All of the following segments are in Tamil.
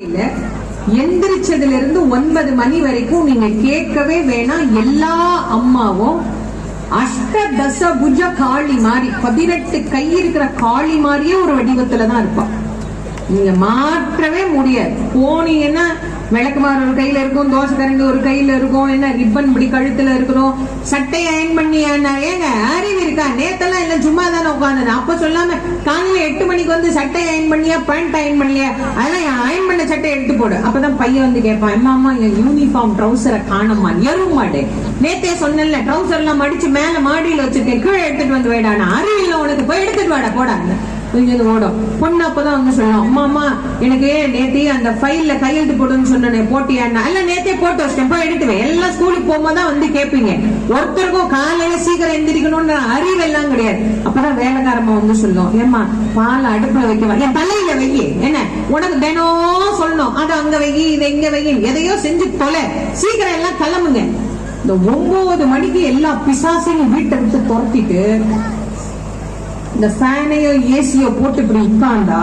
எந்திரிச்சதுல இருந்து 9 மணி வரைக்கும் நீங்க கேட்கவே வேணாம். எல்லா அம்மாவும் அஷ்டதச புஜ காளி மாதிரி 18 கை இருக்கிற காளி மாதிரியே ஒரு வடிவத்துலதான் இருப்பா. நீங்க மாற்றவே முடியாது. போனீங்கன்னா விளக்குமாறு ஒரு கையில இருக்கும், தோசை கரண்டி ஒரு கையில இருக்கும், என்ன ரிப்பன் இப்படி கழுத்துல இருக்கணும், சட்டை அயன் பண்ணி ஏங்க அறிவு இருக்கா? நேத்தெல்லாம் எல்லாம் சும்மா தானே உட்காந்து அப்ப சொல்லாம காலையில 8 மணிக்கு வந்து சட்டை அயன் பண்ணியா, பேண்ட் அயன் பண்ணியா, அதெல்லாம் அயன் பண்ண சட்டை எடுத்து போடு. அப்பதான் பையன் வந்து கேட்பான், அம்மா என் யூனிஃபார்ம் ட்ரௌசரை காணமா, எறும் மாடு நேத்தே சொன்னல ட்ரௌசர் எல்லாம் மடிச்சு மேல மாடியில வச்சிருக்கேன், கீழே எடுத்துட்டு வந்து வேடானா, அறிவில்ல உனக்கு, போய் எடுத்துட்டு வாடா போடா ஓடும். பொண்ணு அப்பதான் வந்து சொல்லலாம், அம்மா அம்மா எனக்கு நேத்தே அந்த ஃபைல்ல கையெழுத்து போடுன்னு சொன்னேன், போட்டியா? இல்ல நேத்தே போட்டு வச்சிட்டேன், போய் எடுத்துவேன். எல்லாம் ஸ்கூலுக்கு போகும்போதுதான் வந்து கேட்பீங்க. ஒருத்தருக்கும் காலையில சீக்கிரம் எந்திரிக்கணும்னு அறிவு எல்லாம் கிடையாது. அப்பதான் வேலைக்காரமா வந்து சொல்லும், ஏமா பால் அடுப்புல வைக்கவா, என் தலையில வை, என்ன உனக்கு தினம் சொல்லணும், அது அங்க வை, இது எங்க வை, எதையோ செஞ்சு தொலை, சீக்கிரம் எல்லாம் கிளம்புங்க. இந்த 9 மணிக்கு எல்லா பிசாசையும் வீட்டை விட்டு துரத்திட்டு இந்த ஃபேனையோ ஏசியோ போட்டு இப்படி உட்கார்ந்தா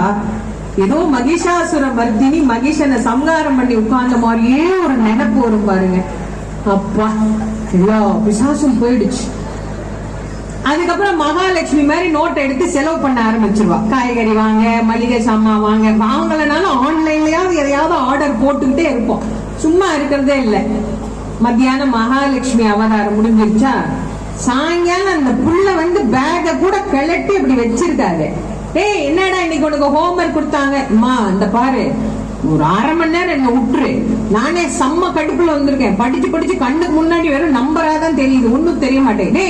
ஏதோ மகிஷாசுர மர்தினி மகிஷனை சம்ஹாரம் பண்ணி உட்கார்ந்த மாதிரியே ஒரு நினைப்பு வரும் பாருங்க. அப்பா எல்லா பிசாசும் போயிடுச்சு. அதுக்கப்புறம் மகாலட்சுமி மாதிரி நோட்டை எடுத்து செலவு பண்ண ஆரம்பிச்சிருவா. காய்கறி வாங்க, மளிகை சாமான் வாங்க, வாங்கலனாலும் ஆன்லைன்லயாவது எதையாவது ஆர்டர் போட்டுக்கிட்டே இருப்போம், சும்மா இருக்கிறதே இல்லை. மத்தியானம் மகாலட்சுமி அவதாரம் முடிஞ்சிருச்சா, சாயங்காலம் அந்த புள்ள வந்து பேக கூட கழட்டி அப்படி வச்சிருக்காரு. ஏய் என்னடா இன்னைக்கு உனக்கு ஹோம்ஒர்க் கொடுத்தாங்க? அம்மா இந்த பாரு, ஒரு 1/2 மணி நேரம் என்ன விட்டுரு, நானே செம்ம கடுப்புல வந்திருக்கேன், படிச்சு படிச்சு கண்ணுக்கு முன்னாடி வெறும் நம்பராதான் தெரியுது, ஒண்ணும் தெரிய மாட்டேங்குது.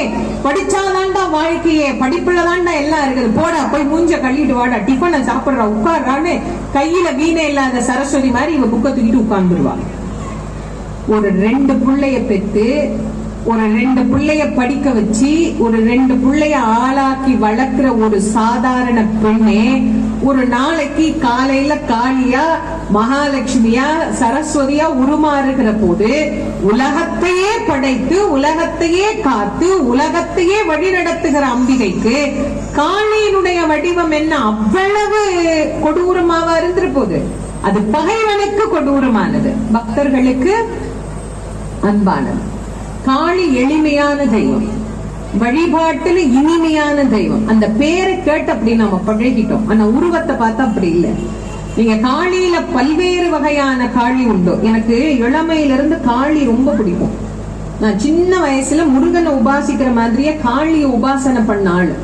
படிச்சாதான்டா வாழ்க்கையே, படிப்புலதான்டா எல்லாம் இருக்குது, போடா போய் மூஞ்ச கழுவிட்டு வாடா, டிஃபனை சாப்பிடுறா, உட்கார்றான்னு கையில வீணை இல்லாத சரஸ்வதி மாதிரி இவ புக்க தூக்கிட்டு உட்கார்ந்துருவா. ஒரு 2 பிள்ளைய பெத்து, ஒரு 2 பிள்ளைய படிக்க வச்சு, ஒரு 2 பிள்ளைய ஆளாக்கி வளர்க்கிற ஒரு சாதாரண பெண்ணே ஒரு நாளைக்கு காலையில காளியா, மகாலட்சுமியா, சரஸ்வதியா உருமாறுகிற போது உலகத்தையே படைத்து, உலகத்தையே காத்து, உலகத்தையே வழிநடத்துகிற அம்பிகைக்கு காளியினுடைய வடிவம் என்ன அவ்வளவு கொடூரமாவா இருந்துரு போது? அது பகைவனுக்கு கொடூரமானது, பக்தர்களுக்கு அன்பானது. காளி எளிமையான தெய்வம், வழிபாட்டுல இனிமையான தெய்வம். அந்த பேரை கேட்டு அப்படி நாம பழகிட்டோம். ஆனா உருவத்தை பார்த்தா அப்படி இல்லை. நீங்க காளியில பல்வேறு வகையான காளி உண்டு. எனக்கு இளமையில இருந்து காளி ரொம்ப பிடிக்கும். நான் சின்ன வயசுல முருகனை உபாசிக்கிற மாதிரியே காளியை உபாசனை பண்ண ஆளு.